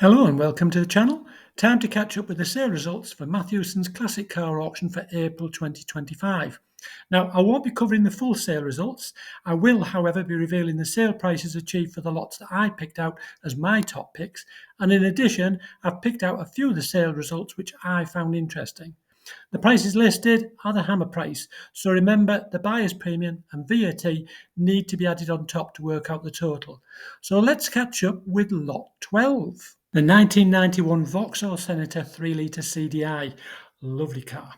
Hello and welcome to the channel. Time to catch up with the sale results for Mathewsons Classic Car Auction for April 2025. Now, I won't be covering the full sale results. I will, however, be revealing the sale prices achieved for the lots that I picked out as my top picks. And in addition, I've picked out a few of the sale results which I found interesting. The prices listed are the hammer price, so remember the buyer's premium and VAT need to be added on top to work out the total. So let's catch up with lot 12. The 1991 Vauxhall Senator 3-litre CDI. Lovely car.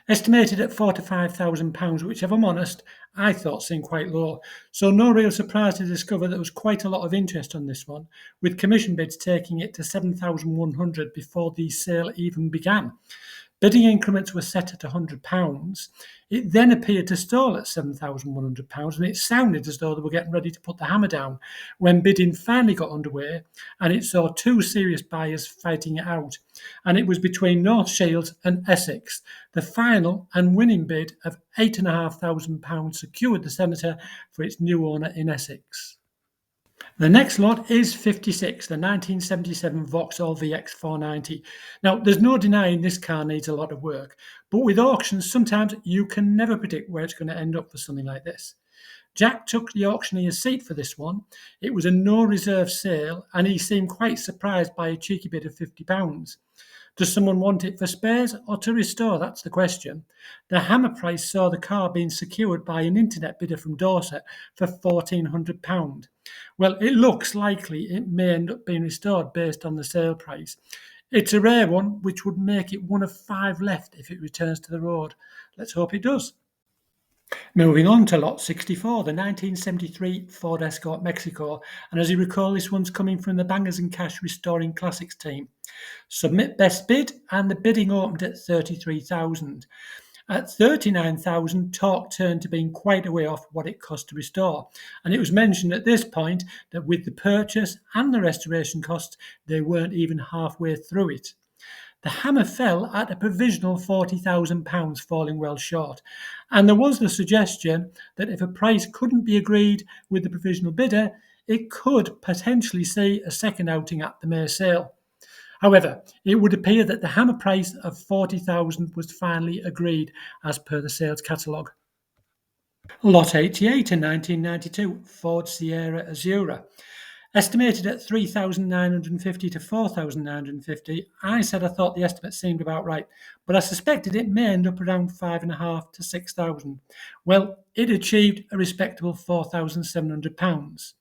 Estimated at £45,000, which, if I'm honest, I thought seemed quite low. So no real surprise to discover there was quite a lot of interest on this one, with commission bids taking it to £7,100 before the sale even began. Bidding increments were set at £100. It then appeared to stall at £7,100, and it sounded as though they were getting ready to put the hammer down when bidding finally got underway, and it saw two serious buyers fighting it out. And it was between North Shields and Essex. The final and winning bid of £8,500 secured the Senator for its new owner in Essex. The next lot is 56, the 1977 Vauxhall VX490. Now, there's no denying this car needs a lot of work, but with auctions, sometimes you can never predict where it's going to end up for something like this. Jack took the auctioneer's seat for this one. It was a no-reserve sale, and he seemed quite surprised by a cheeky bid of £50. Does someone want it for spares or to restore? That's the question. The hammer price saw the car being secured by an internet bidder from Dorset for £1,400. Well, it looks likely it may end up being restored based on the sale price. It's a rare one, which would make it one of 5 left if it returns to the road. Let's hope it does. Moving on to lot 64, the 1973 Ford Escort Mexico, and as you recall, this one's coming from the Bangers and Cash Restoring Classics team. Submit best bid, and the bidding opened at £33,000. At £39,000, talk turned to being quite a way off what it cost to restore, and it was mentioned at this point that with the purchase and the restoration costs, they weren't even halfway through it. The hammer fell at a provisional £40,000, falling well short, and there was the suggestion that if a price couldn't be agreed with the provisional bidder, it could potentially see a second outing at the May sale. However, it would appear that the hammer price of £40,000 was finally agreed as per the sales catalogue. Lot 88 in 1992, Ford Sierra Azura. Estimated at £3,950 to £4,950, I said I thought the estimate seemed about right, but I suspected it may end up around £5,500 to £6,000. Well, it achieved a respectable £4,700.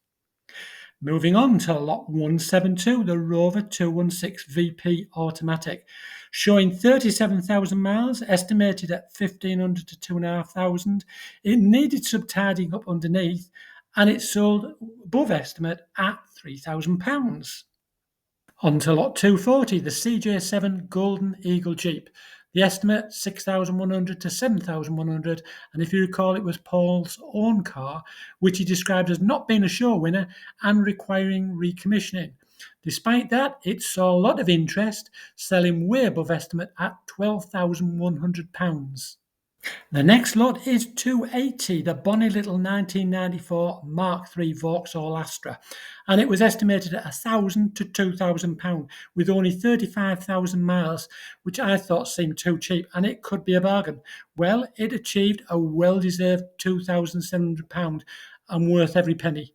Moving on to lot 172, the Rover 216 VP Automatic, showing 37,000 miles, estimated at 1,500 to 2,500. It needed some tidying up underneath, and it sold above estimate at £3,000. On to lot 240, the CJ7 Golden Eagle Jeep. The estimate 6,100 to 7,100, and if you recall, it was Paul's own car, which he described as not being a show winner and requiring recommissioning. Despite that, it saw a lot of interest, selling way above estimate at £12,100. The next lot is 280, the bonny little 1994 Mark III Vauxhall Astra, and it was estimated at £1,000 to £2,000 with only 35,000 miles, which I thought seemed too cheap, and it could be a bargain. Well, it achieved a well-deserved £2,700 and worth every penny.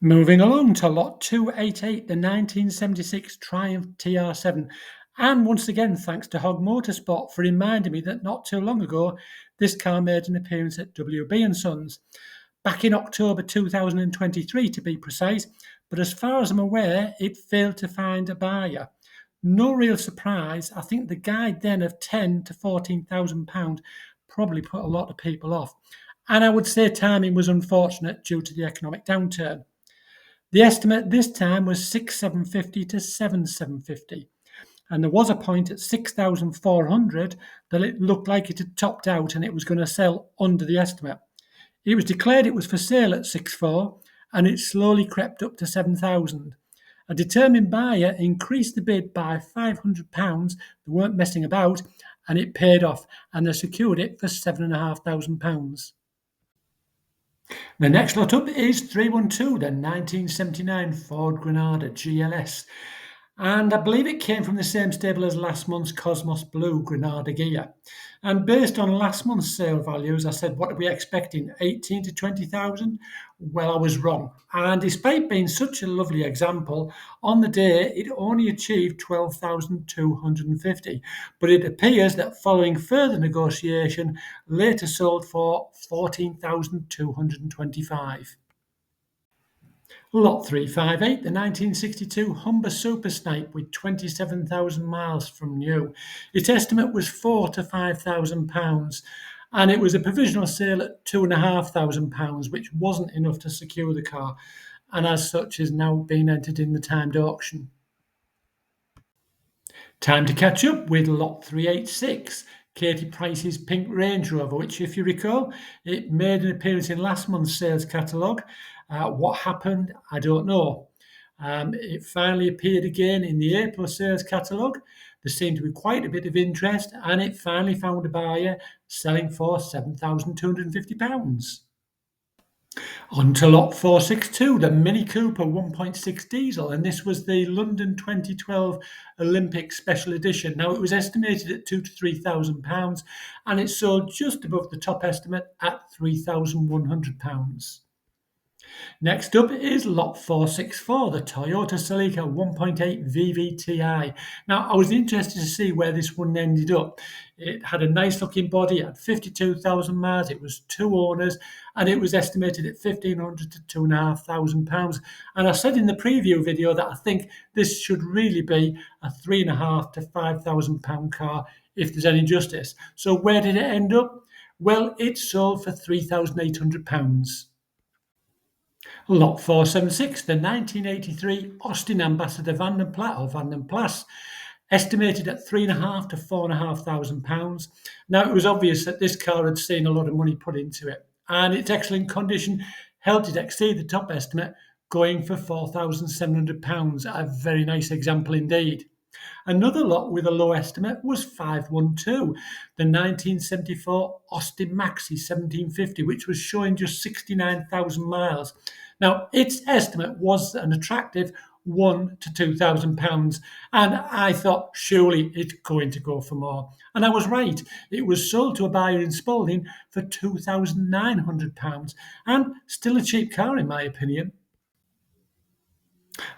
Moving along to lot 288, the 1976 Triumph TR7. And once again, thanks to Hog Motorsport for reminding me that not too long ago, this car made an appearance at WB & Sons, back in October 2023 to be precise, but as far as I'm aware, it failed to find a buyer. No real surprise. I think the guide then of £10,000 to £14,000 probably put a lot of people off. And I would say timing was unfortunate due to the economic downturn. The estimate this time was £6,750 to £7,750. And there was a point at 6,400 that it looked like it had topped out and it was going to sell under the estimate. It was declared it was for sale at 6,400 and it slowly crept up to 7,000. A determined buyer increased the bid by £500. They weren't messing about, and it paid off, and they secured it for £7,500. The next lot up is 312, the 1979 Ford Granada GLS. And I believe it came from the same stable as last month's Cosmos Blue Granada gear. And based on last month's sale values, I said, what are we expecting? 18 to 20,000? Well, I was wrong. And despite being such a lovely example, on the day it only achieved 12,250. But it appears that following further negotiation, later sold for 14,225. Lot 358, the 1962 Humber Super Snipe with 27,000 miles from new. Its estimate was £4,000 to £5,000, and it was a provisional sale at £2,500, which wasn't enough to secure the car, and as such is now being entered in the timed auction. Time to catch up with Lot 386, Katie Price's pink Range Rover, which, if you recall, it made an appearance in last month's sales catalogue. What happened, I don't know. It finally appeared again in the April sales catalogue. There seemed to be quite a bit of interest, and it finally found a buyer selling for £7,250. On to lot 462, the Mini Cooper 1.6 diesel, and this was the London 2012 Olympic Special Edition. Now, it was estimated at £2,000 to £3,000, and it sold just above the top estimate at £3,100. Next up is lot 464, the Toyota Celica 1.8 VVTi. Now, I was interested to see where this one ended up. It had a nice looking body, it had 52,000 miles, it was two owners, and it was estimated at £1,500 to £2,500. And I said in the preview video that I think this should really be a £3,500 to £5,000 car if there's any justice. So where did it end up? Well, it sold for £3,800. Lot 476, the 1983 Austin Ambassador Van den Plas, or Van den Plas, estimated at £3,500 to £4,500. Now, it was obvious that this car had seen a lot of money put into it, and its excellent condition helped it exceed the top estimate, going for £4,700. A very nice example indeed. Another lot with a low estimate was 512, the 1974 Austin Maxi 1750, which was showing just 69,000 miles. Now, its estimate was an attractive £1,000 to £2,000, and I thought surely it's going to go for more. And I was right. It was sold to a buyer in Spalding for £2,900, and still a cheap car in my opinion.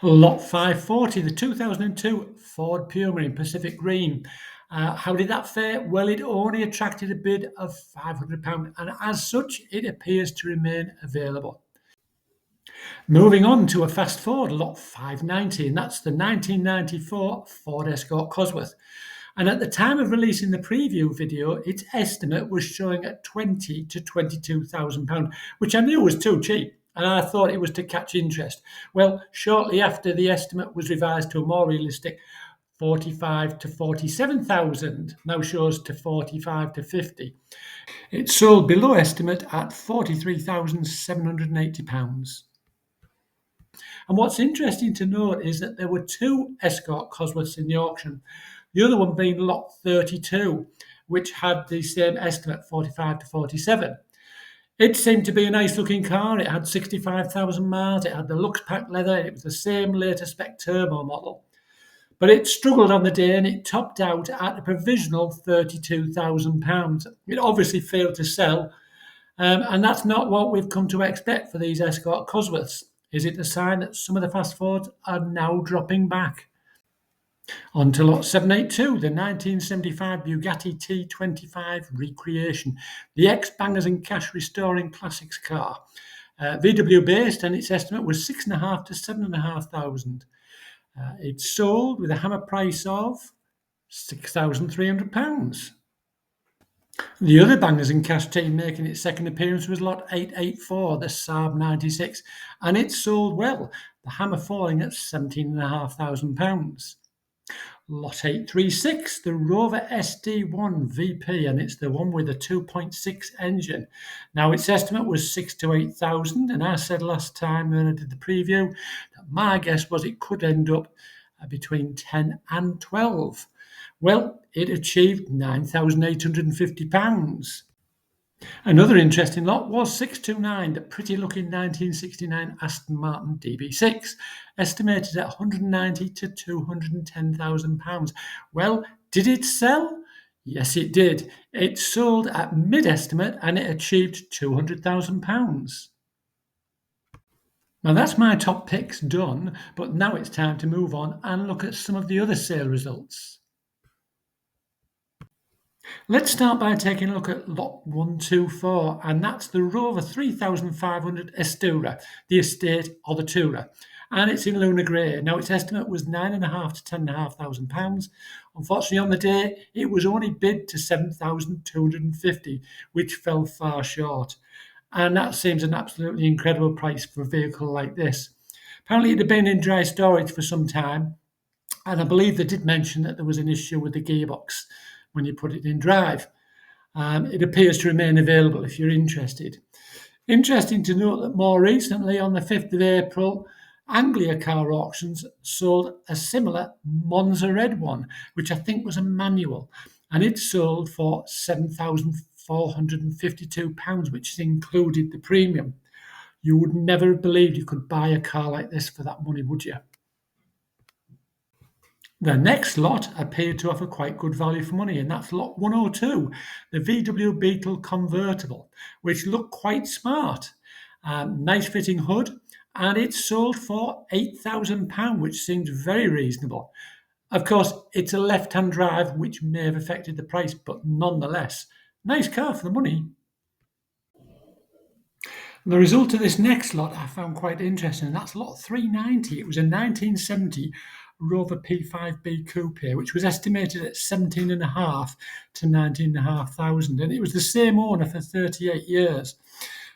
Lot 540, the 2002 Ford Puma in Pacific Green. How did that fare? Well, it only attracted a bid of £500, and as such, it appears to remain available. Moving on to a fast forward, lot 590, and that's the 1994 Ford Escort Cossworth. And at the time of releasing the preview video, its estimate was showing at £20,000 to £22,000, which I knew was too cheap, and I thought it was to catch interest. Well, shortly after, the estimate was revised to a more realistic 45 to 47,000, now shows to 45 to 50. It sold below estimate at £43,780. And what's interesting to note is that there were two Escort Cosworths in the auction, the other one being lot 32, which had the same estimate, 45 to 47. It seemed to be a nice looking car. It had 65,000 miles, it had the Lux Pack leather, it was the same later spec turbo model. But it struggled on the day and it topped out at a provisional £32,000. It obviously failed to sell, and that's not what we've come to expect for these Escort Cosworths. Is it a sign that some of the fast forwards are now dropping back? On to lot 782, the 1975 Bugatti T25 Recreation, the ex-Bangers and Cash restoring classics car. VW based, and its estimate was £6,500 to £7,500. It sold with a hammer price of £6,300. The other Bangers and Cash team making its second appearance was lot 884, the Saab 96, and it sold well, the hammer falling at £17,500. Lot 836, the Rover SD1 VP, and it's the one with a 2.6 engine. Now, its estimate was 6,000 to 8,000, and I said last time when I did the preview that my guess was it could end up between 10 and 12. Well, it achieved £9,850. Another interesting lot was 629, the pretty looking 1969 Aston Martin DB6, estimated at 190 to £210,000. Well, did it sell? Yes, it did. It sold at mid estimate and it achieved £200,000. Now that's my top picks done, but now it's time to move on and look at some of the other sale results. Let's start by taking a look at lot 124, and that's the Rover 3500 Estura, the estate or the tourer. And it's in Lunar Grey. Now, its estimate was £9,500 to £10,500. Unfortunately, on the day, it was only bid to £7,250, which fell far short. And that seems an absolutely incredible price for a vehicle like this. Apparently, it had been in dry storage for some time, and I believe they did mention that there was an issue with the gearbox when you put it in drive. It appears to remain available if you're interested. Interesting to note that more recently, on the 5th of April, Anglia Car Auctions sold a similar Monza Red one, which I think was a manual, and it sold for £7,452, which included the premium. You would never have believed you could buy a car like this for that money, would you? The next lot appeared to offer quite good value for money, and that's lot 102, the VW Beetle convertible, which looked quite smart. Nice fitting hood, and it sold for £8,000, which seems very reasonable. Of course, it's a left-hand drive, which may have affected the price, but nonetheless, nice car for the money. The result of this next lot I found quite interesting, and that's lot 390. It was a 1970 Rover P5B coupe, which was estimated at 17,500 to 19,500, and it was the same owner for 38 years.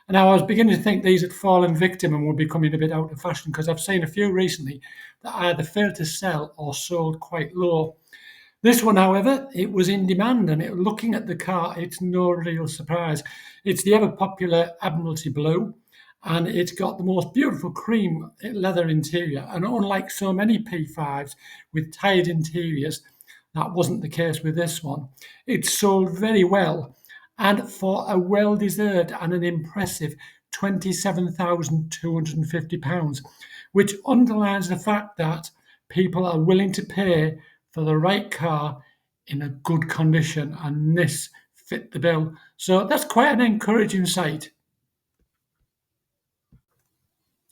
And now I was beginning to think these had fallen victim and were becoming a bit out of fashion, because I've seen a few recently that either failed to sell or sold quite low. This one, however, it was in demand, and looking at the car, it's no real surprise. It's the ever popular Admiralty Blue, and it's got the most beautiful cream leather interior. And unlike so many P5s with tired interiors, that wasn't the case with this one. It sold very well, and for a well-deserved and an impressive £27,250, which underlines the fact that people are willing to pay for the right car in a good condition, and this fit the bill. So that's quite an encouraging sight.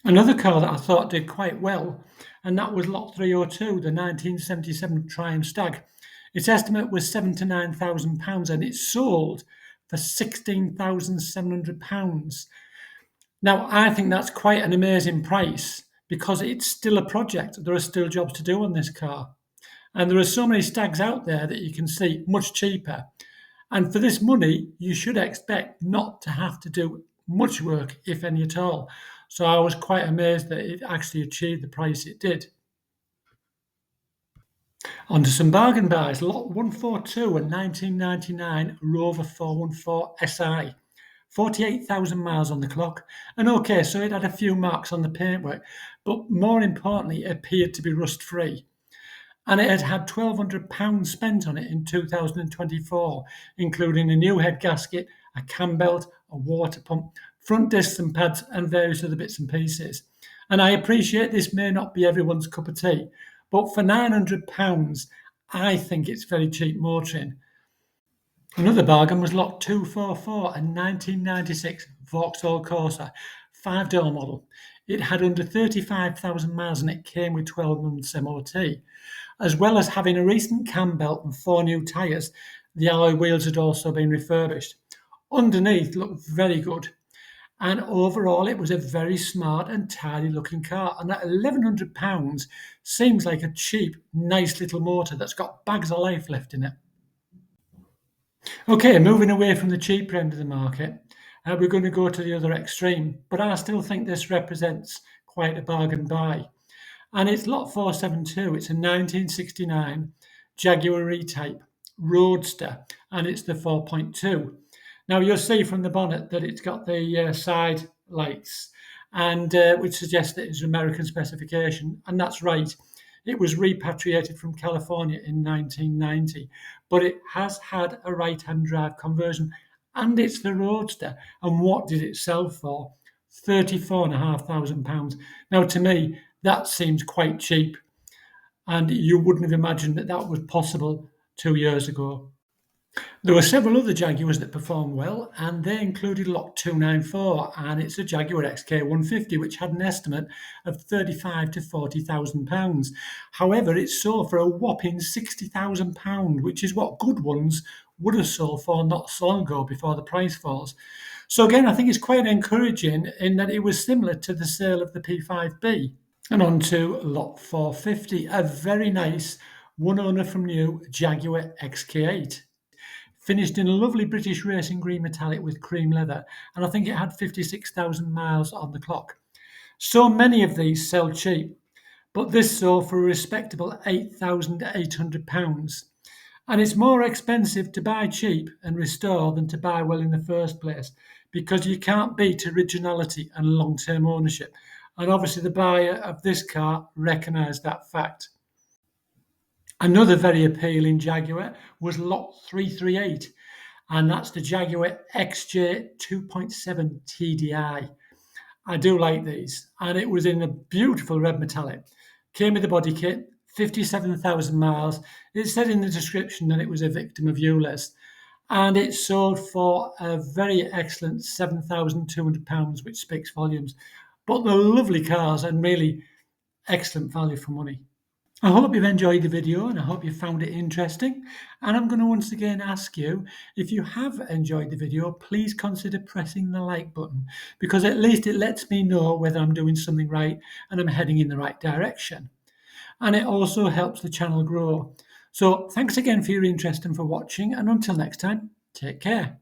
Another car that I thought did quite well, and that was lot 302, the 1977 Triumph Stag. Its estimate was £7,000 to £9,000, and it sold for £16,700. Now, I think that's quite an amazing price because it's still a project. There are still jobs to do on this car. And there are so many Stags out there that you can see much cheaper. And for this money, you should expect not to have to do much work, if any at all. So I was quite amazed that it actually achieved the price it did. On to some bargain buys. Lot 142, a 1999 Rover 414 SI. 48,000 miles on the clock. And okay, so it had a few marks on the paintwork, but more importantly, it appeared to be rust-free. And it had had £1,200 spent on it in 2024, including a new head gasket, a cam belt, a water pump, front discs and pads, and various other bits and pieces. And I appreciate this may not be everyone's cup of tea, but for £900, I think it's very cheap motoring. Another bargain was lot 244, a 1996 Vauxhall Corsa, 5-door model. It had under 35,000 miles and it came with 12 months MOT. As well as having a recent cam belt and 4 new tyres, the alloy wheels had also been refurbished. Underneath looked very good. And overall, it was a very smart and tidy looking car. And at £1,100 seems like a cheap, nice little motor that's got bags of life left in it. Okay, moving away from the cheaper end of the market, we're going to go to the other extreme. But I still think this represents quite a bargain buy. And it's lot 472. It's a 1969 Jaguar E-Type Roadster, and it's the 4.2. Now, you'll see from the bonnet that it's got the side lights, and which suggests that it's American specification, and that's right. It was repatriated from California in 1990, but it has had a right-hand drive conversion, and it's the Roadster. And what did it sell for? £34,500. Now, to me, that seems quite cheap, and you wouldn't have imagined that that was possible 2 years ago. There were several other Jaguars that performed well, and they included Lot 294, and it's a Jaguar XK 150, which had an estimate of £35,000 to £40,000. However, it sold for a whopping £60,000, which is what good ones would have sold for not so long ago before the price falls. So again, I think it's quite encouraging in that it was similar to the sale of the P5B. And on to Lot 450, a very nice one owner from new Jaguar XK8. Finished in a lovely British racing green metallic with cream leather, and I think it had 56,000 miles on the clock. So many of these sell cheap, but this sold for a respectable £8,800. And it's more expensive to buy cheap and restore than to buy well in the first place, because you can't beat originality and long-term ownership. And obviously the buyer of this car recognised that fact. Another very appealing Jaguar was Lot 338, and that's the Jaguar XJ 2.7 TDI. I do like these, and it was in a beautiful red metallic. Came with a body kit, 57,000 miles. It said in the description that it was a victim of ULEZ, and it sold for a very excellent £7,200, which speaks volumes. But they're lovely cars and really excellent value for money. I hope you've enjoyed the video and I hope you found it interesting. And I'm going to once again ask you, if you have enjoyed the video, please consider pressing the like button, because at least it lets me know whether I'm doing something right and I'm heading in the right direction. And it also helps the channel grow. So thanks again for your interest and for watching. And until next time, take care.